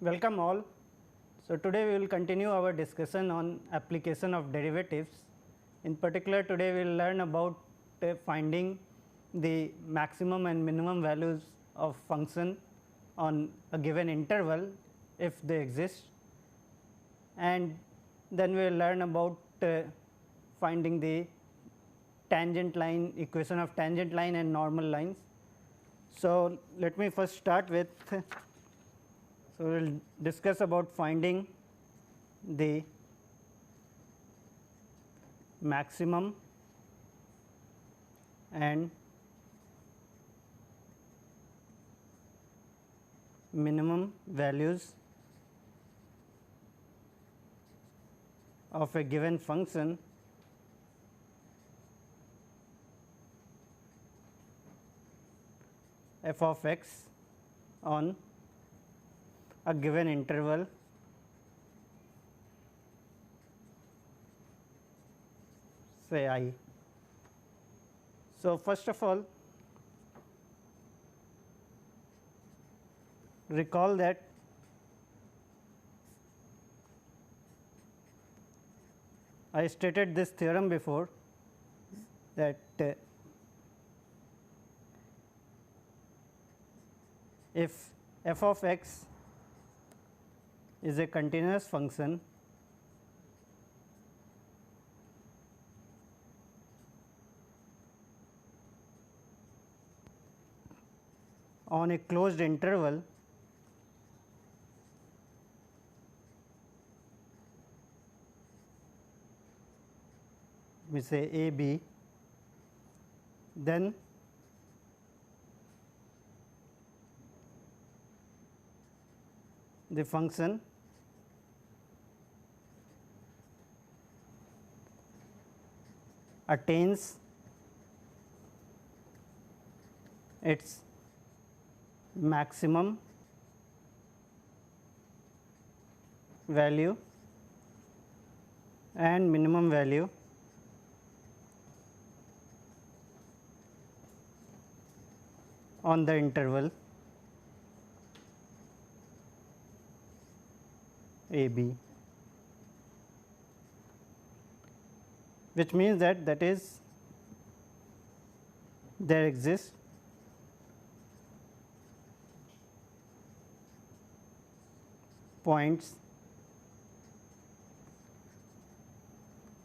Welcome all. So, today we will continue our discussion on application of derivatives. In particular, today we will learn about finding the maximum and minimum values of function on a given interval if they exist, and then we will learn about finding the tangent line equation of tangent line and normal lines. So, let me first start with so, we will discuss about finding the maximum and minimum values of a given function f of x on a given interval say I. So, first of all, recall that I stated this theorem before, that if f of x is a continuous function, on a closed interval, we say a b, then the function attains its maximum value and minimum value on the interval a b, which means that is there exists points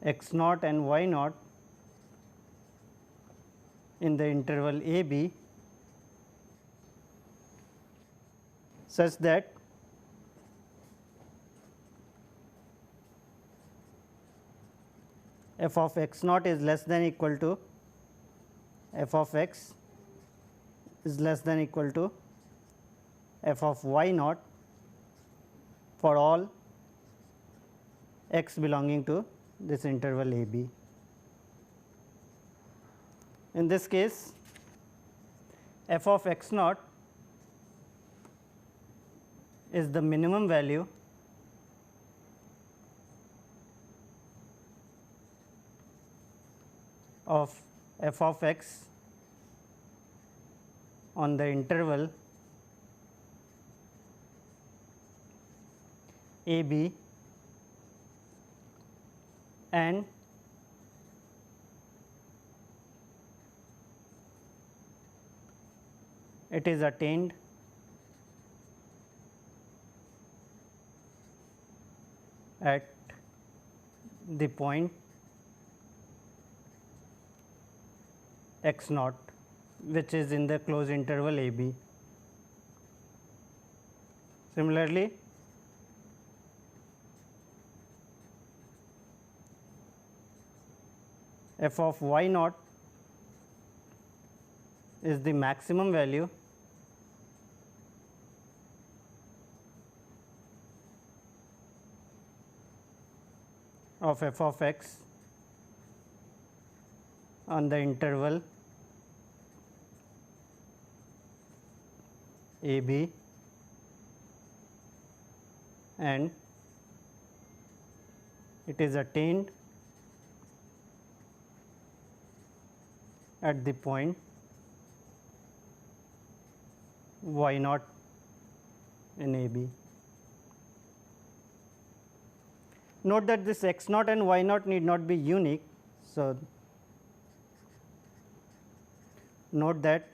x naught and y naught in the interval a b such that f of x naught is less than equal to f of x is less than equal to f of y naught for all x belonging to this interval a b. In this case, f of x naught is the minimum value of f of x on the interval a b, and it is attained at the point x naught, which is in the closed interval a b. Similarly, f of y naught is the maximum value of f of x on the interval a b, and it is attained at the point y naught in a b. Note that this x naught and y naught need not be unique. So, note that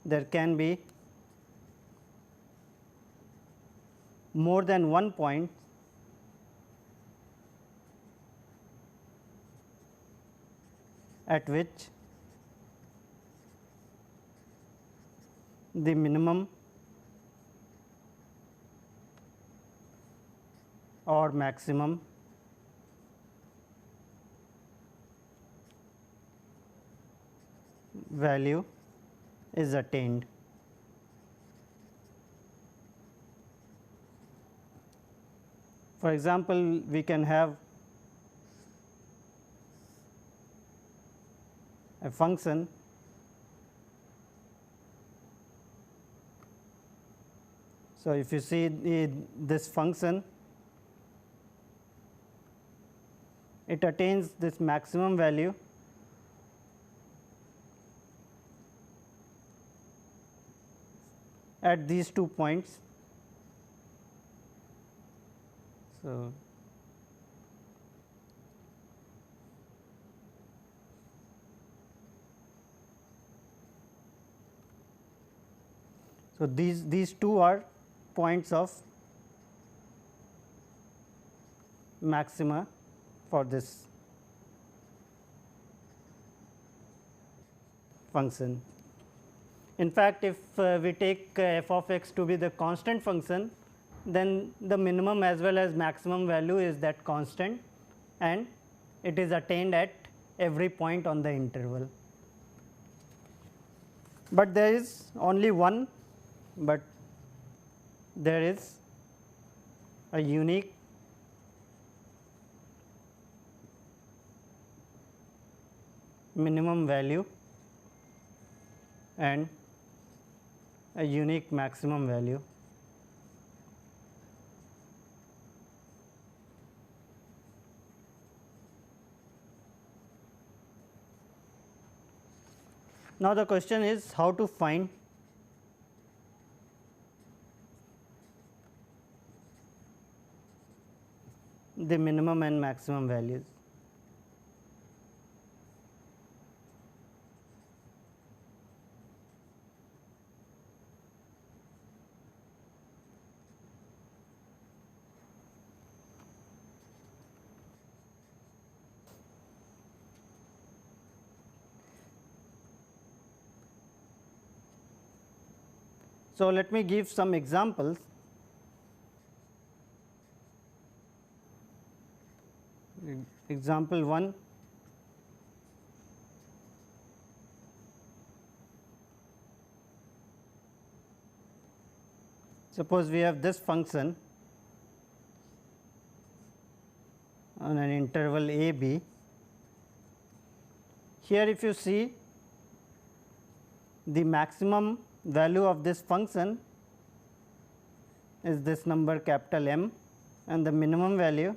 there can be more than one point at which the minimum or maximum value is attained. For example, we can have a function so if you see this function, it attains this maximum value at these 2 points. So, these two are points of maxima for this function. In fact, if we take f of x to be the constant function, then the minimum as well as maximum value is that constant and it is attained at every point on the interval. But there is only one, but there is a unique minimum value and a unique maximum value. Now, the question is how to find the minimum and maximum values. So, let me give some examples. Example 1, suppose we have this function on an interval a b. Here if you see, the maximum value of this function is this number capital M and the minimum value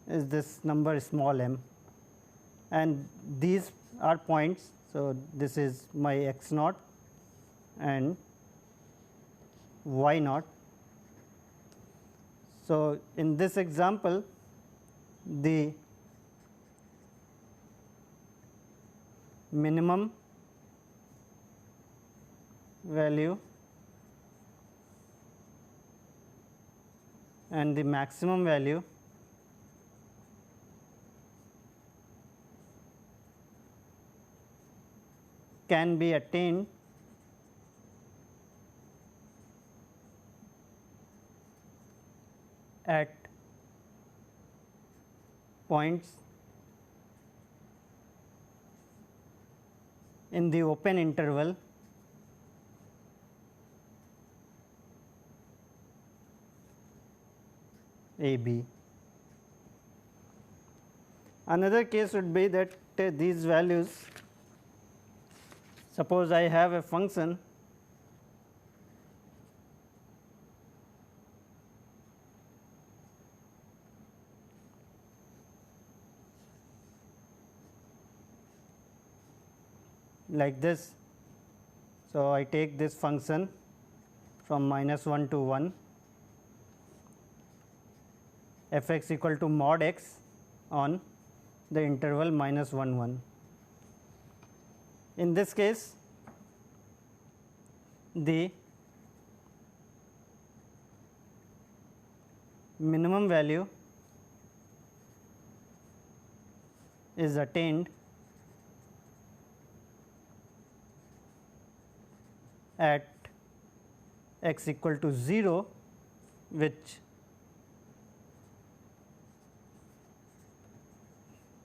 is this number small m, and these are points. So, this is my x naught and y naught. So, in this example, the minimum value and the maximum value can be attained at points in the open interval a b. Another case would be that these values, suppose I have a function like this. So, I take this function from -1 to 1 f x equal to mod x on the interval -1 1. In this case, the minimum value is attained at x equal to 0, which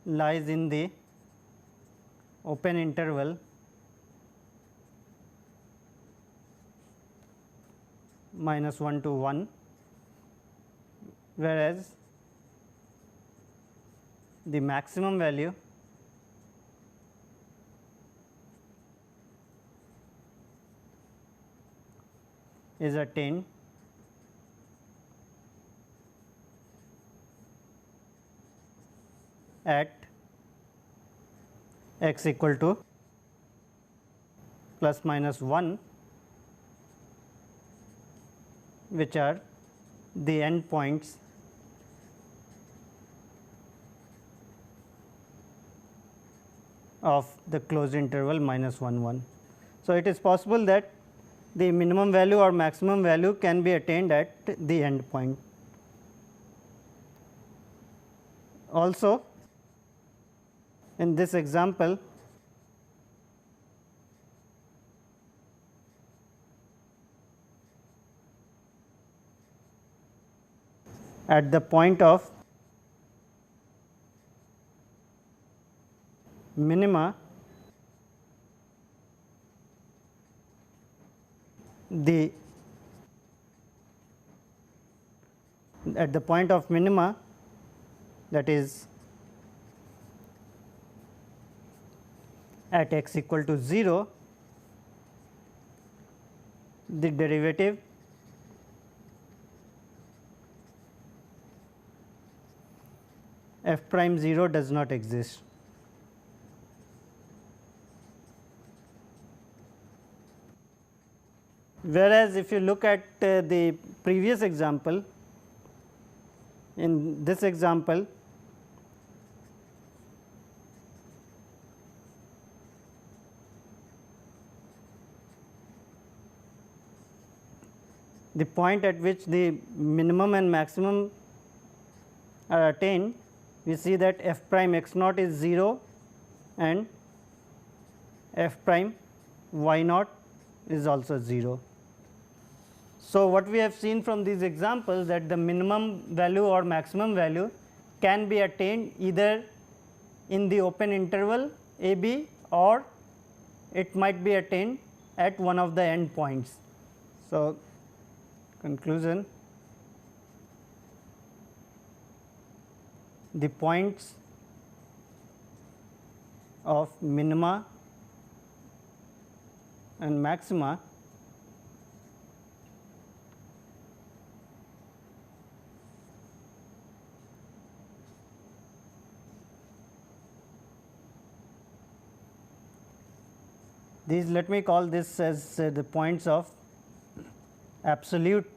lies in the open interval -1 to 1, whereas the maximum value is attained at x equal to plus minus 1, which are the end points of the closed interval -1 1. So, it is possible that the minimum value or maximum value can be attained at the end point. Also, in this example, at the point of minima, at the point of minima, that is at x equal to 0, the derivative f prime 0 does not exist. Whereas, if you look at the previous example, in this example, the point at which the minimum and maximum are attained, we see that f prime x naught is 0 and f prime y naught is also 0. So, what we have seen from these examples, that the minimum value or maximum value can be attained either in the open interval a b, or it might be attained at one of the end points. So, conclusion, the points of minima and maxima these, let me call this as the points of absolute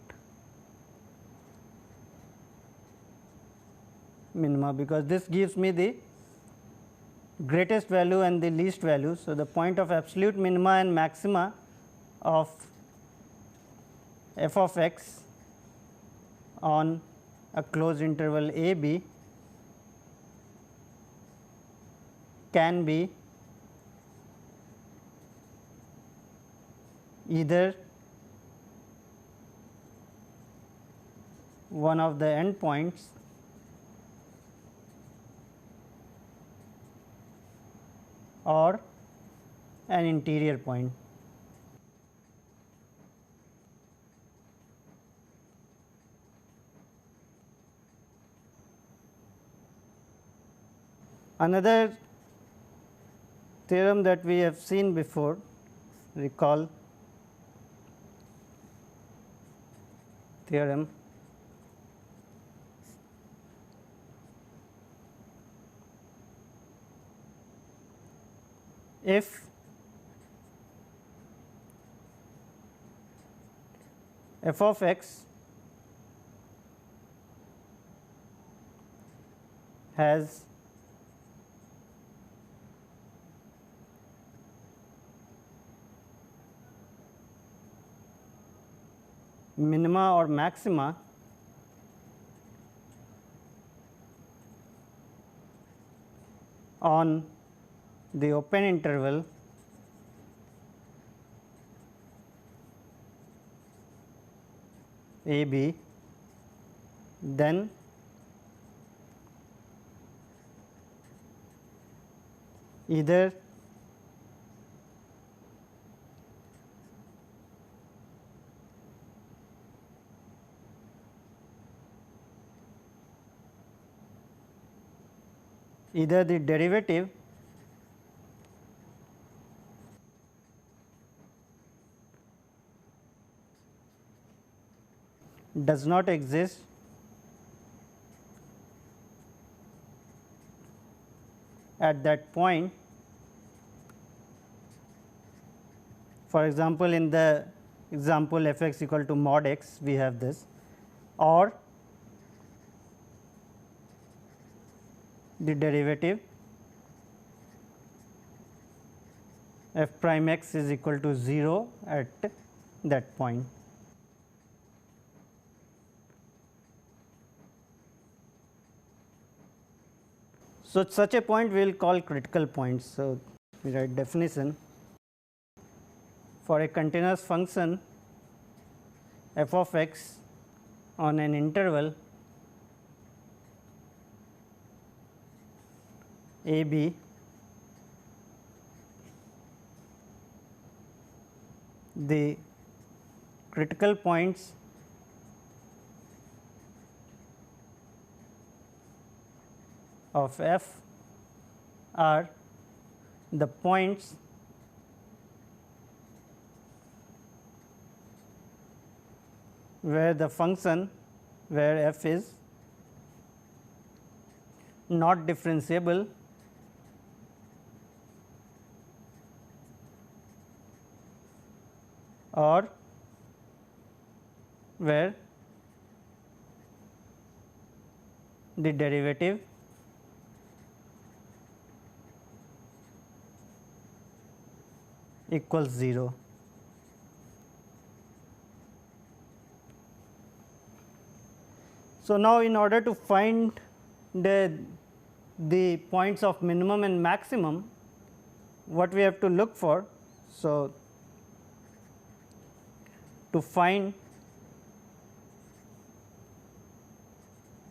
minima, because this gives me the greatest value and the least value. So, the point of absolute minima and maxima of f of x on a closed interval a b can be either one of the end points or an interior point. Another theorem that we have seen before, recall theorem, if f of x has minima or maxima on the open interval a b, then either the derivative does not exist at that point. For example, in the example f x equal to mod x, we have this, or the derivative f prime x is equal to 0 at that point. So, such a point we will call critical point. So, we write definition for a continuous function f of x on an interval a b, the critical points of f are the points where the function, where f is not differentiable or where the derivative equals 0. So, now in order to find the points of minimum and maximum, what we have to look for? So, to find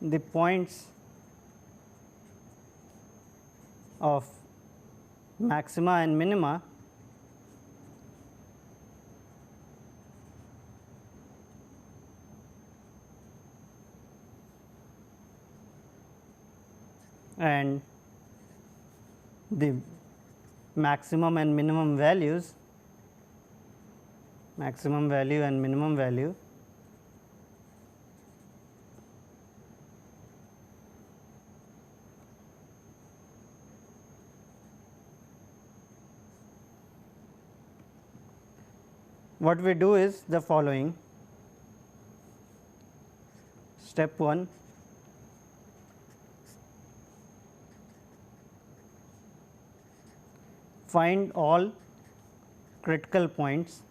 the points of maxima and minima, and the maximum and minimum values, maximum value and minimum value, what we do is the following. Step 1, find all critical points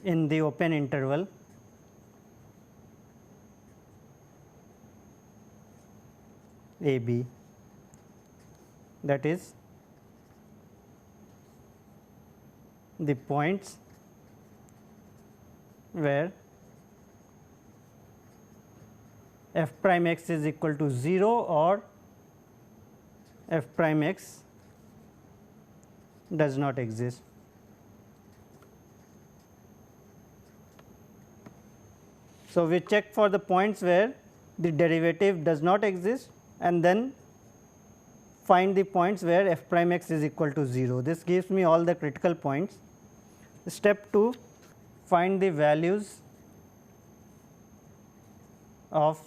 in the open interval a b, that is the points where f prime x is equal to 0 or f prime x does not exist. So, we check for the points where the derivative does not exist and then find the points where f prime x is equal to 0. This gives me all the critical points. Step 2, find the values of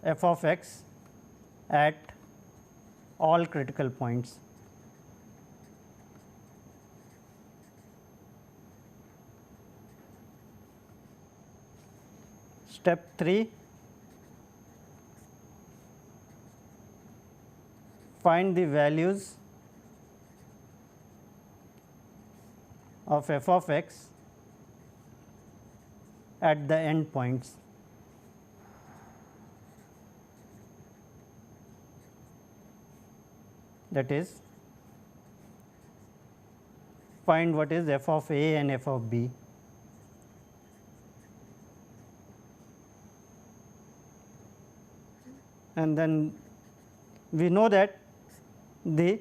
f of x at all critical points. Step 3, find the values of f of x at the end points. That is, find what is f of a and f of b. And then we know that the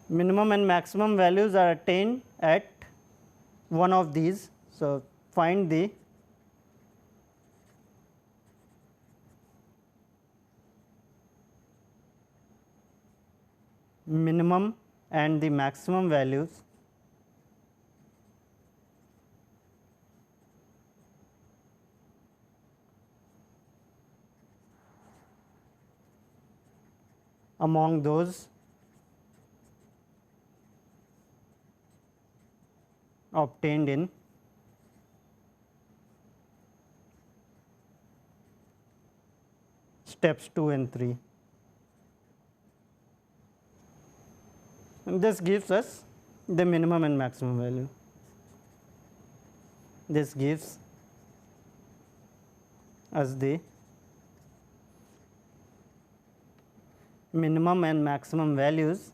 minimum and maximum values are attained at one of these. So, find the minimum and the maximum values among those obtained in steps 2 and 3. And this gives us the minimum and maximum value. This gives us the minimum and maximum values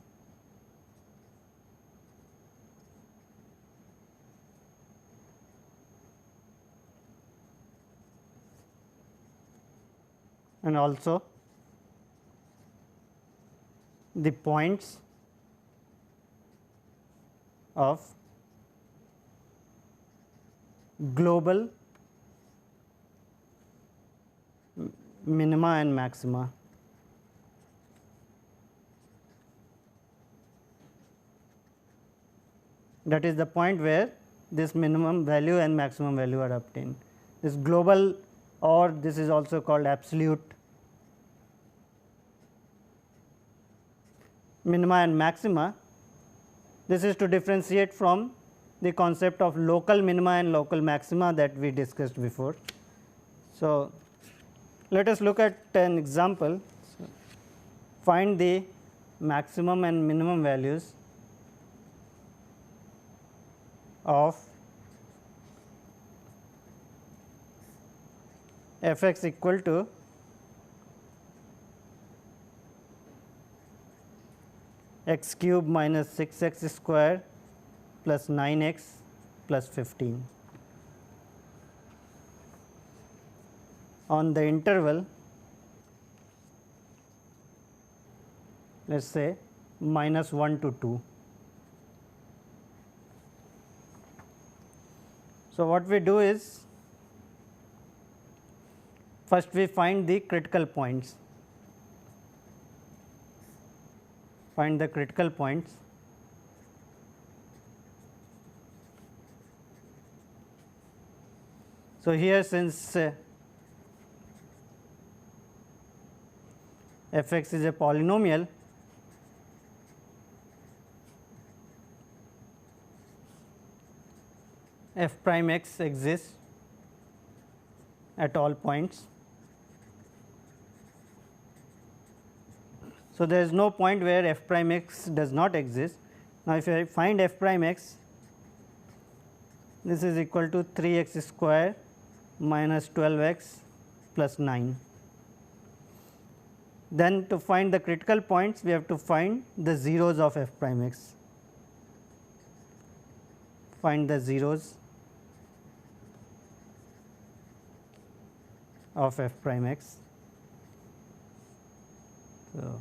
and also the points of global minima and maxima. That is the point where this minimum value and maximum value are obtained. This global, or this is also called absolute minima and maxima. This is to differentiate from the concept of local minima and local maxima that we discussed before. So, let us look at an example. So, find the maximum and minimum values of f x equal to x cube minus 6 x square plus 9 x plus 15 on the interval, let us say minus 1 to 2. So, what we do is, first we find the critical points, find the critical points. So, here since f x is a polynomial, f prime x exists at all points. So, there is no point where f prime x does not exist. Now, if I find f prime x, this is equal to 3 x square minus 12 x plus 9. Then to find the critical points, we have to find the zeros of f prime x. Find the zeros of f prime x. So,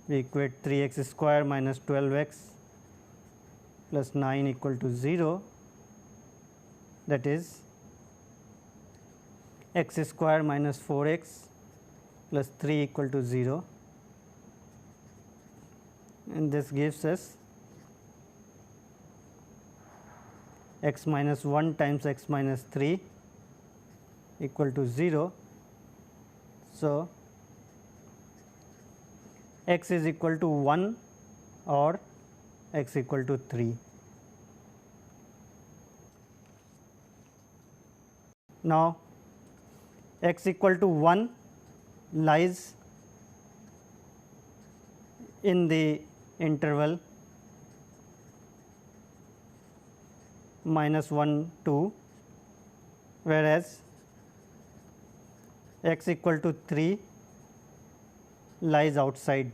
we equate 3 x square minus 12 x plus 9 equal to 0, that is x square minus 4 x plus 3 equal to 0, and this gives us x minus 1 times x minus 3 equal to 0. So, x is equal to 1 or x equal to 3. Now, x equal to 1 lies in the interval -1 2, whereas x equal to 3 lies outside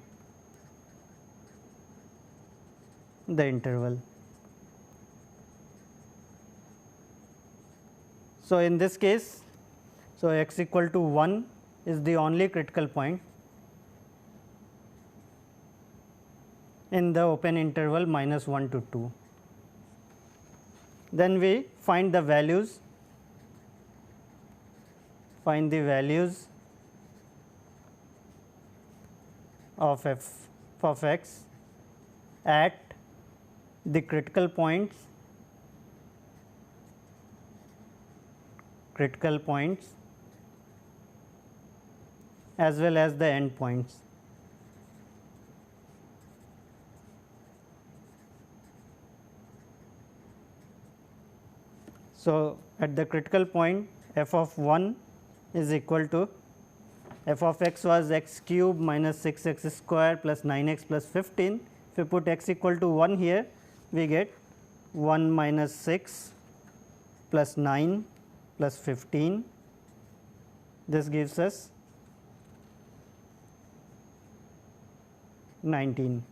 the interval. So, in this case, so x equal to 1 is the only critical point in the open interval -1 to 2. Then we find the values, of f of x at the critical points as well as the end points. So, at the critical point f of 1 is equal to f of x was x cube minus 6 x square plus 9 x plus 15. If we put x equal to 1 here, we get 1 minus 6 plus 9 plus 15. This gives us 19.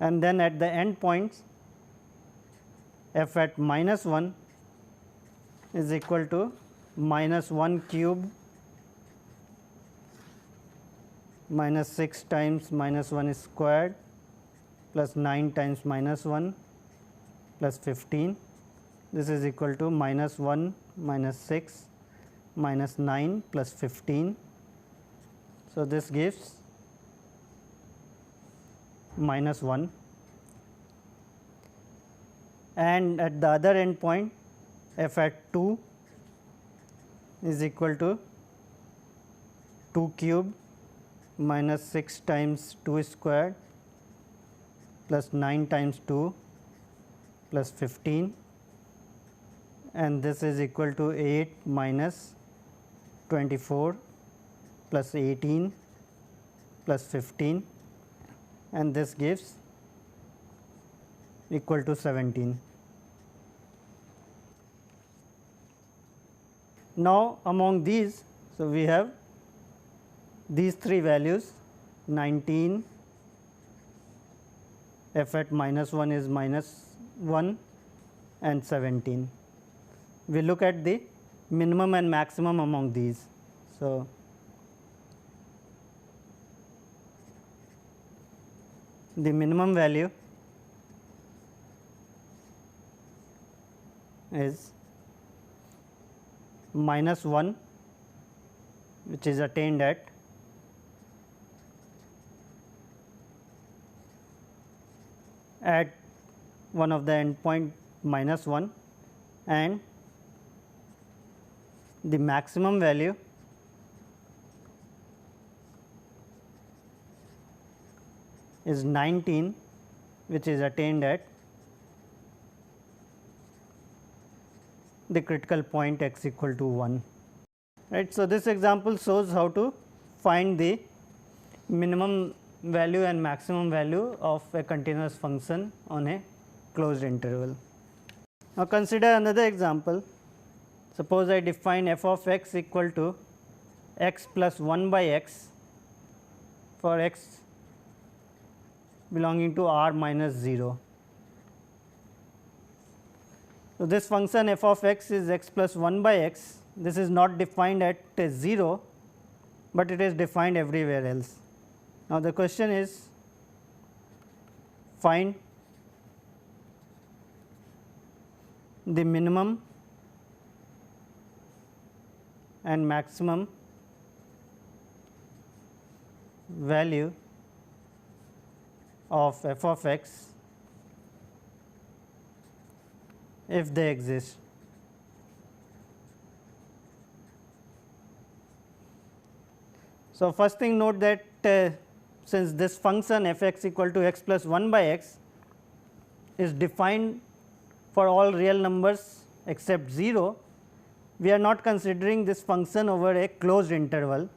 And then at the end points, f at -1 is equal to -1 cube minus 6 times -1 squared plus 9 times -1 plus 15. This is equal to -1 minus 6 minus 9 plus 15. So, this gives -1, and at the other end point f at 2 is equal to 2 cube minus 6 times 2 squared plus 9 times 2 plus 15, and this is equal to 8 minus 24 plus 18 plus 15, and this gives equal to 17. Now, among these, so we have these three values 19, f at -1 is -1 and 17. We look at the minimum and maximum among these. So, the minimum value is -1, which is attained at one of the endpoint -1, and the maximum value is 19, which is attained at the critical point x equal to 1. Right. So, this example shows how to find the minimum value and maximum value of a continuous function on a closed interval. Now, consider another example. Suppose I define f of x equal to x plus 1 by x for x belonging to r minus 0. So, this function f of x is x plus 1 by x. This is not defined at 0, but it is defined everywhere else. Now, the question is find the minimum and maximum value of f of x if they exist. So, first thing note that since this function f x equal to x plus 1 by x is defined for all real numbers except 0, we are not considering this function over a closed interval.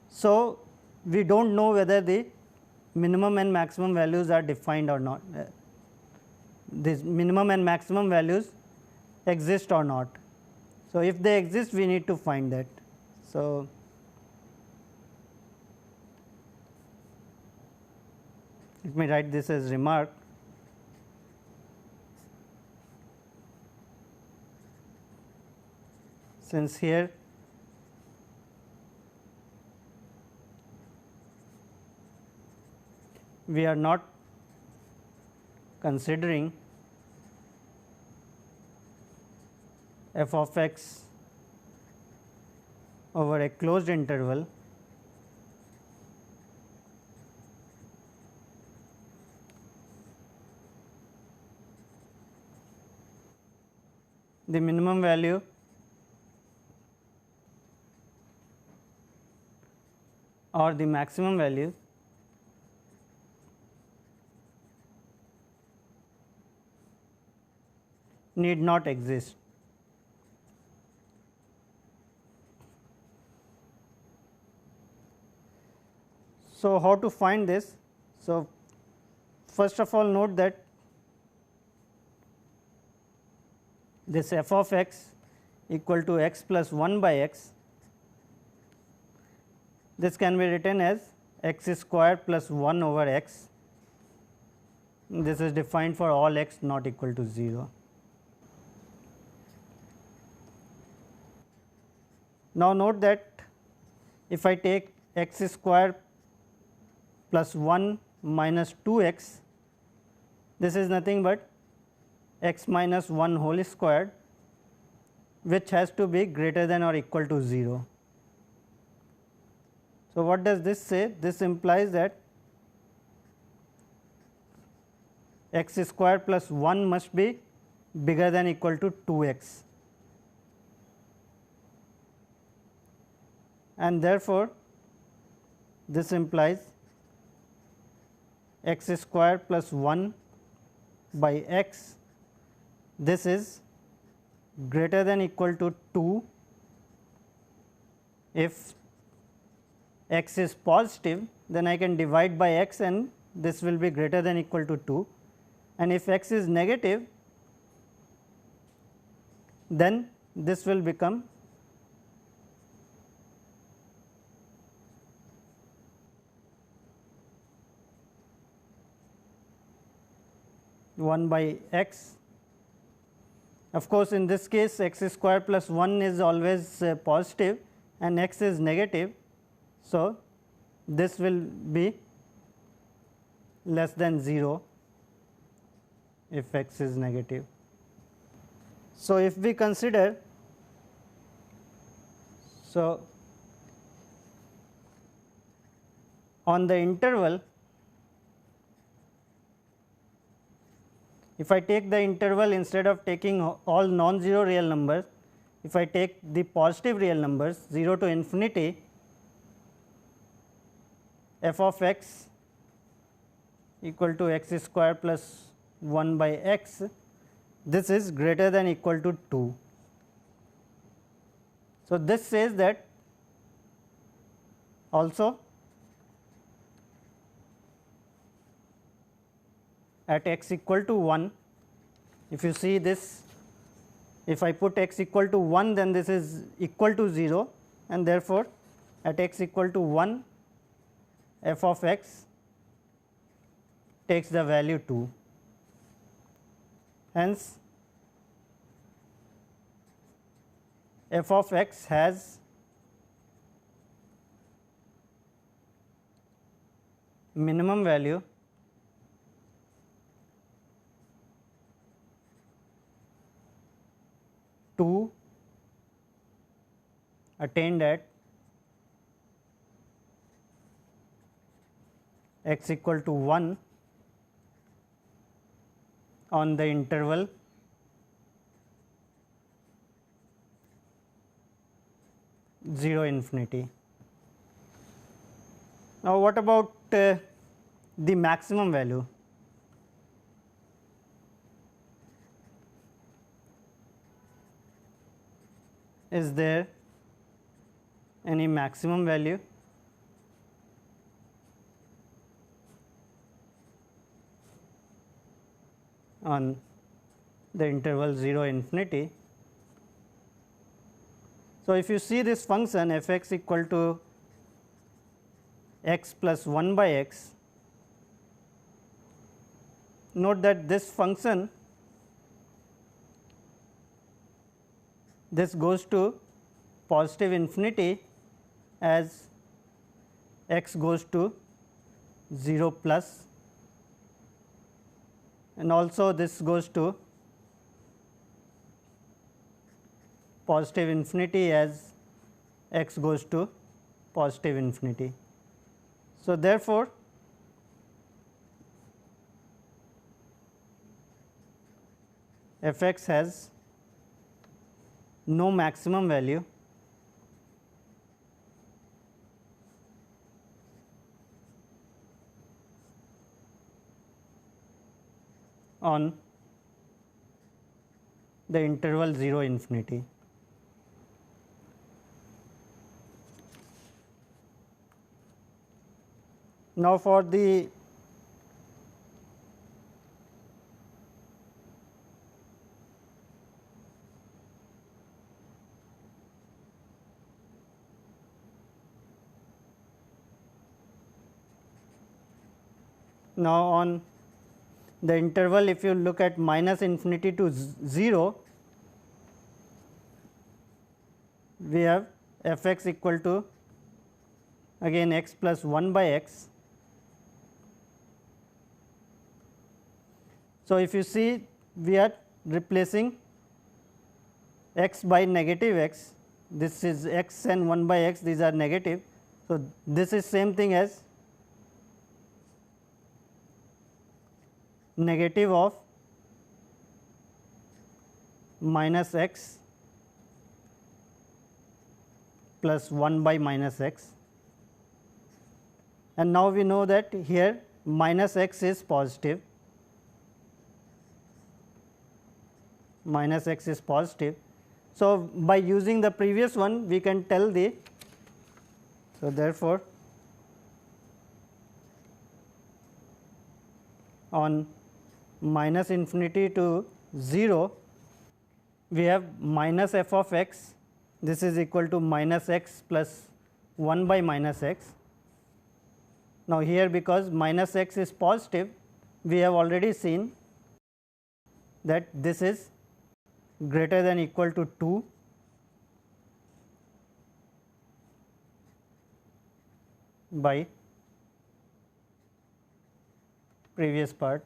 So, we do not know whether the minimum and maximum values are defined or not, these minimum and maximum values exist or not. So, if they exist, we need to find that. So, let me write this as remark. Since here we are not considering f of x over a closed interval, the minimum value or the maximum value need not exist. So, how to find this? So, first of all note that this f of x equal to x plus 1 by x, this can be written as x square plus 1 over x. This is defined for all x not equal to 0. Now, note that if I take x square plus 1 minus 2 x, this is nothing but x minus 1 whole squared, which has to be greater than or equal to 0. So, what does this say? This implies that x square plus 1 must be bigger than or equal to 2x, and therefore, this implies x square plus 1 by x, this is greater than or equal to 2 if x is positive, then I can divide by x and this will be greater than or equal to 2, and if x is negative, then this will become one by x. Of course, in this case x square plus 1 is always positive and x is negative. So, this will be less than 0 if x is negative. So, if we consider, so on the interval, if I take the interval instead of taking all non-zero real numbers, if I take the positive real numbers 0 to infinity, f of x equal to x square plus 1 by x, this is greater than or equal to 2. So, this says that also at x equal to 1, if you see this, if I put x equal to 1, then this is equal to 0, and therefore, at x equal to 1, f of x takes the value 2. Hence, f of x has minimum value attained at x equal to 1 on the interval 0 infinity. Now, what about the maximum value? Is there any maximum value on the interval 0 infinity? So, if you see this function f x equal to x plus 1 by x, note that this function, this goes to positive infinity as x goes to 0 plus, and also this goes to positive infinity as x goes to positive infinity. So, therefore, f x has no maximum value on the interval 0 infinity. Now, for the now on the interval, if you look at minus infinity to 0, we have f x equal to again x plus 1 by x. So, if you see, we are replacing x by negative x, this is x and 1 by x, these are negative. So, this is same thing as negative of minus x plus 1 by minus x, and now we know that here minus x is positive, minus x is positive. So, by using the previous one we can tell the, so therefore, on minus infinity to 0 we have minus f of x, this is equal to minus x plus 1 by minus x. Now, here because minus x is positive, we have already seen that this is greater than equal to 2 by previous part.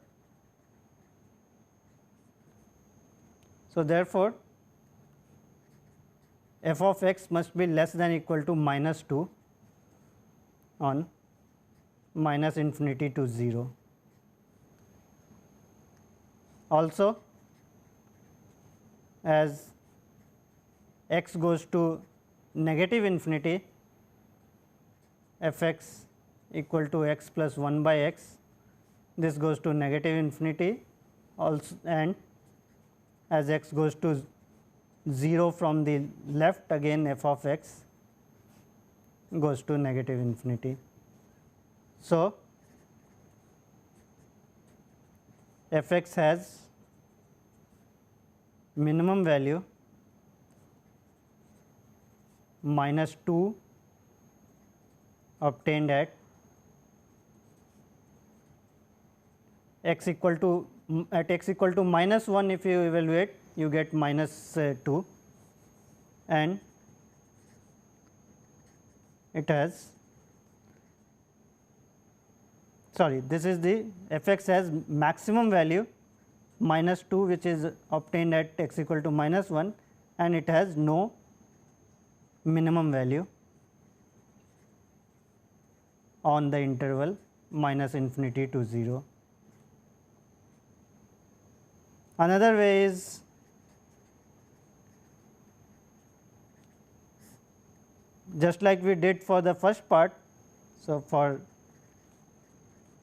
So, therefore, f of x must be less than equal to minus 2 on minus infinity to 0. Also, as x goes to negative infinity, f x equal to x plus 1 by x, this goes to negative infinity also, and as x goes to 0 from the left, again f of x goes to negative infinity. So, f x has minimum value minus 2 obtained at x equal to minus 1, if you evaluate you get minus 2, and it has, sorry, this is the f x has maximum value minus 2, which is obtained at x equal to minus 1, and it has no minimum value on the interval minus infinity to 0. Another way is just like we did for the first part, So, for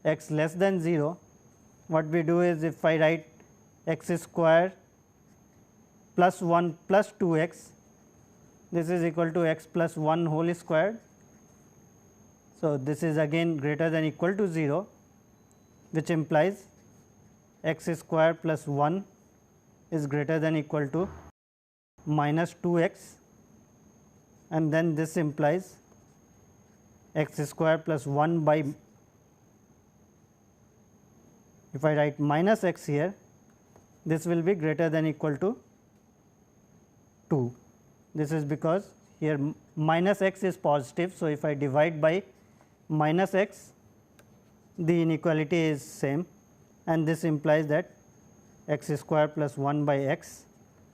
x less than 0, what we do is, if I write x square plus 1 plus 2 x, this is equal to x plus 1 whole square. So, this is again greater than equal to 0, which implies x square plus 1 is greater than equal to minus 2 x, and then this implies x square plus 1 by, if I write minus x here, this will be greater than equal to 2. This is because here minus x is positive. So, if I divide by minus x, the inequality is same, and this implies that x square plus 1 by x,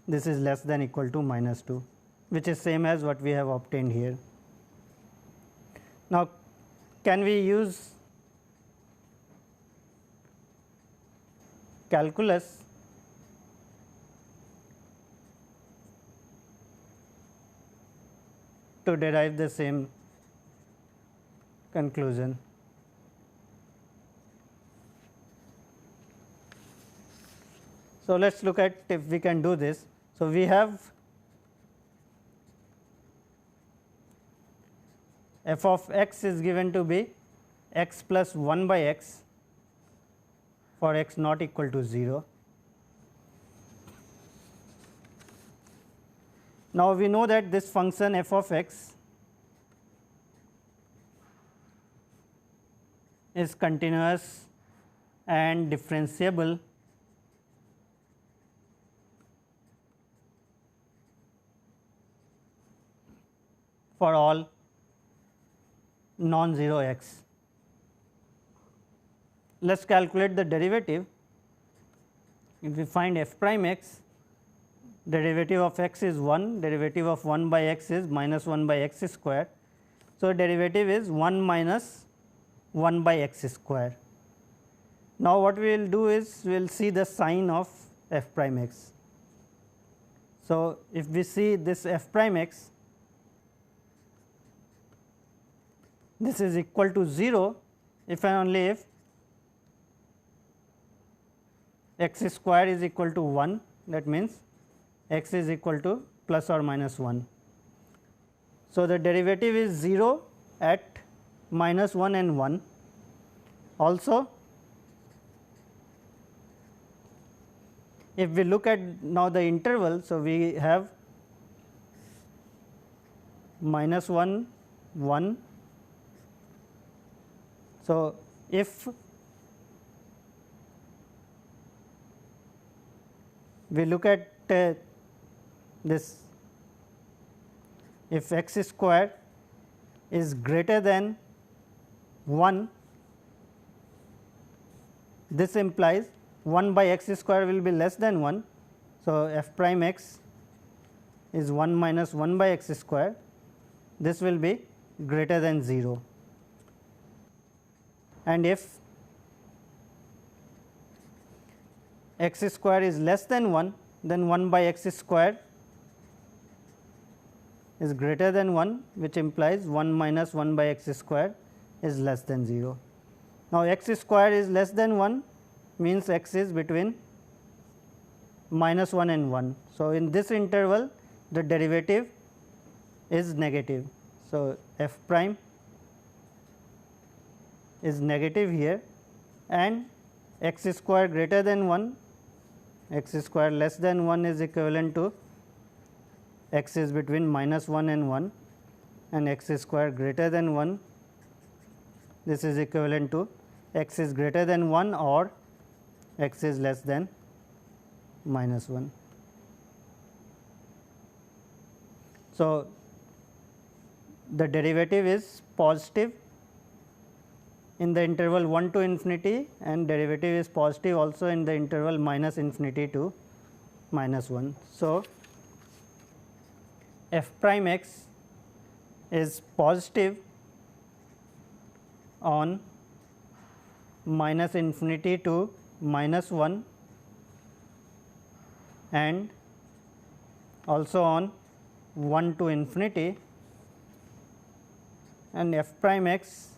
this is less than equal to minus 2, which is same as what we have obtained here. Now, can we use calculus to derive the same conclusion? So, let us look at if we can do this. So, we have f of x is given to be x plus 1 by x for x not equal to 0. Now, we know that this function f of x is continuous and differentiable for all non-zero x. Let us calculate the derivative. If we find f prime x, derivative of x is 1, derivative of 1 by x is minus 1 by x square. So, derivative is 1 minus 1 by x square. Now, what we will do is we will see the sign of f prime x. So, if we see this f prime x, this is equal to 0 if and only if x square is equal to 1, that means x is equal to plus or minus 1. So, the derivative is 0 at minus 1 and 1. Also, if we look at now the interval, so we have minus 1, 1. So, if we look at this, if x square is greater than 1, this implies 1 by x square will be less than 1. So, f prime x is 1 minus 1 by x square, this will be greater than 0. And if x square is less than 1, then 1 by x square is greater than 1, which implies 1 minus 1 by x square is less than 0. Now, x square is less than 1 means x is between minus 1 and 1. So, in this interval the derivative is negative. So, f prime is negative here, and x square greater than 1, x square less than 1 is equivalent to x is between minus 1 and 1, and x square greater than 1, this is equivalent to x is greater than 1 or x is less than minus 1. So, the derivative is positive in the interval 1 to infinity, and derivative is positive also in the interval minus infinity to minus 1. So, f prime x is positive on minus infinity to minus 1 and also on 1 to infinity, and f prime x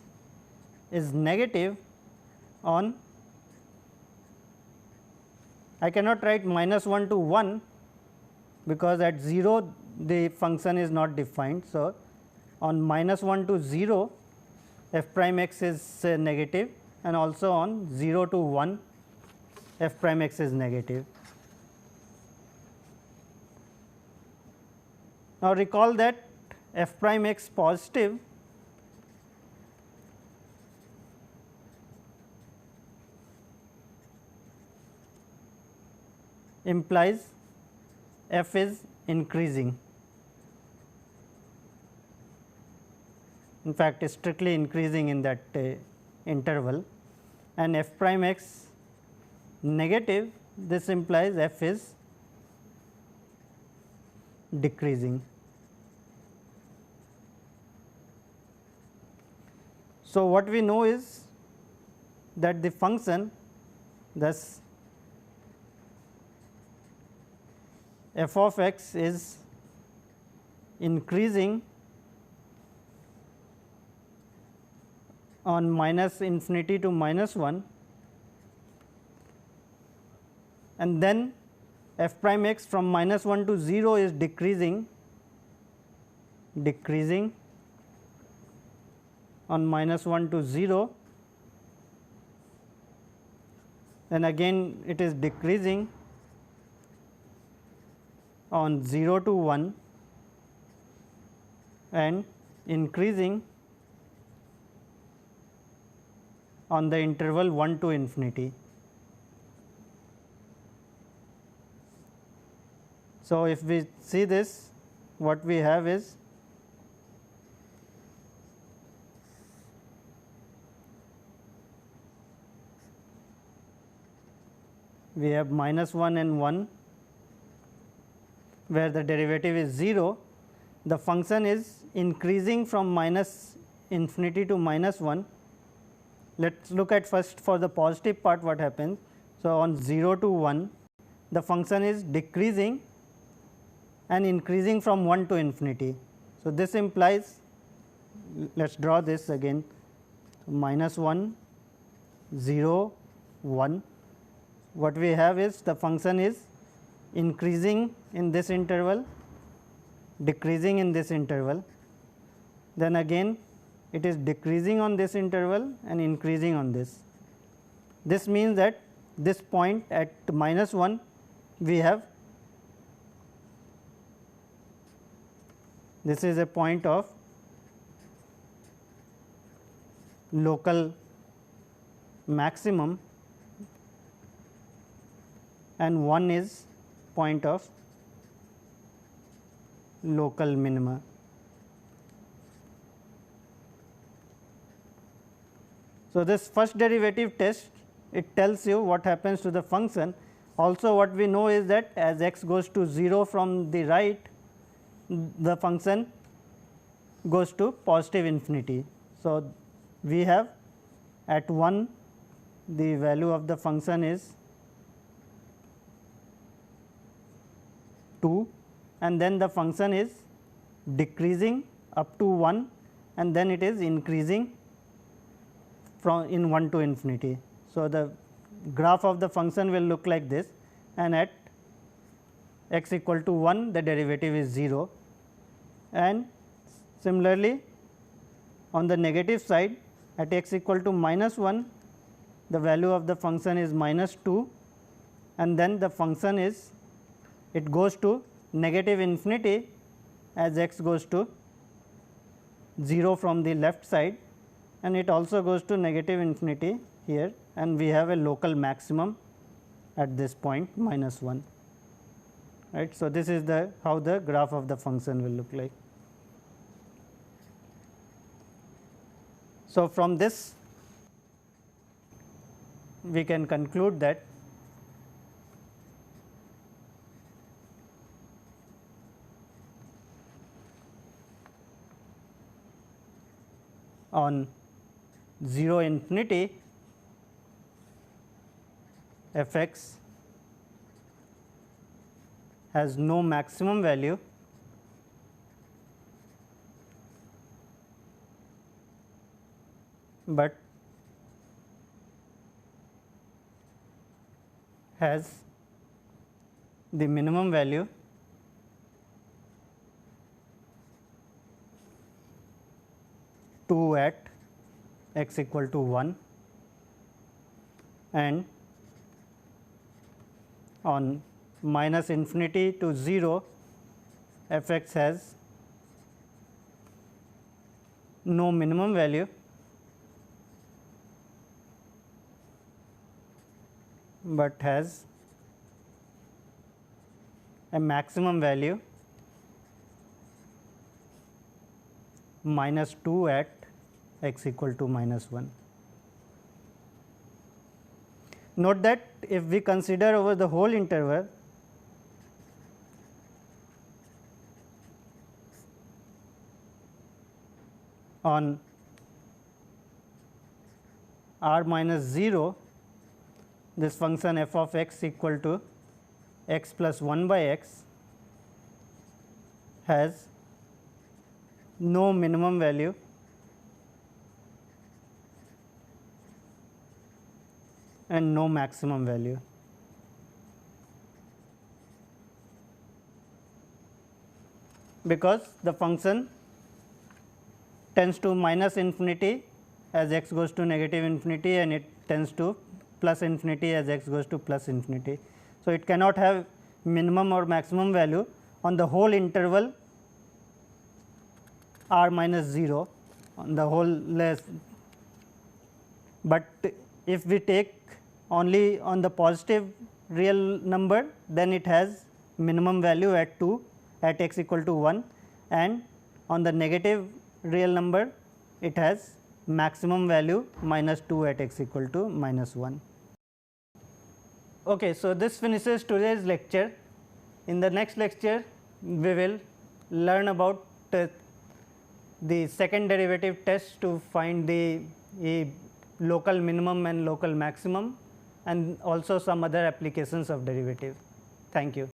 is negative on, I cannot write minus 1 to 1 because at 0 the function is not defined. So, on minus 1 to 0 f prime x is negative, and also on 0 to 1 f prime x is negative. Now, recall that f prime x positive implies f is increasing. In fact, strictly increasing in that interval, and f prime x negative, this implies f is decreasing. So, what we know is that the function, thus f of x is increasing on minus infinity to minus 1, and then f prime x from minus 1 to 0 is decreasing on minus 1 to 0, then again it is decreasing on 0 to 1 and increasing on the interval 1 to infinity. So, if we see this, what we have is we have minus 1 and 1 where the derivative is 0. The function is increasing from minus infinity to minus 1. Let us look at first for the positive part what happens. So, on 0 to 1 the function is decreasing and increasing from 1 to infinity. So, this implies, let us draw this again, minus 1, 0, 1. What we have is the function is increasing in this interval, decreasing in this interval, then again it is decreasing on this interval and increasing on this. This means that this point at minus 1 we have, this is a point of local maximum and 1 is point of local minima. So, this first derivative test, it tells you what happens to the function. Also what we know is that as x goes to 0 from the right, the function goes to positive infinity. So, we have at 1 the value of the function is 2, and then the function is decreasing up to 1 and then it is increasing from in 1 to infinity. So, the graph of the function will look like this, and at x equal to 1 the derivative is 0, and similarly on the negative side at x equal to minus 1 the value of the function is minus 2, and then the function is, it goes to negative infinity as x goes to 0 from the left side, and it also goes to negative infinity here, and we have a local maximum at this point minus 1, right. So, this is the how the graph of the function will look like. So, from this we can conclude that on 0 infinity f x has no maximum value, but has the minimum value two at x equal to 1 and on minus infinity to 0 f x has no minimum value, but has a maximum value minus 2 at x equal to minus 1. Note that if we consider over the whole interval, on r minus 0, this function f of x equal to x plus 1 by x has no minimum value and no maximum value. Because the function tends to minus infinity as x goes to negative infinity, and it tends to plus infinity as x goes to plus infinity. So, it cannot have minimum or maximum value on the whole interval r minus 0 on the whole less, but if we take only on the positive real number, then it has minimum value at 2 at x equal to 1, and on the negative real number it has maximum value minus 2 at x equal to minus 1. Okay, so this finishes today's lecture. In the next lecture, we will learn about the second derivative test to find the local minimum and local maximum, and also some other applications of derivative. Thank you.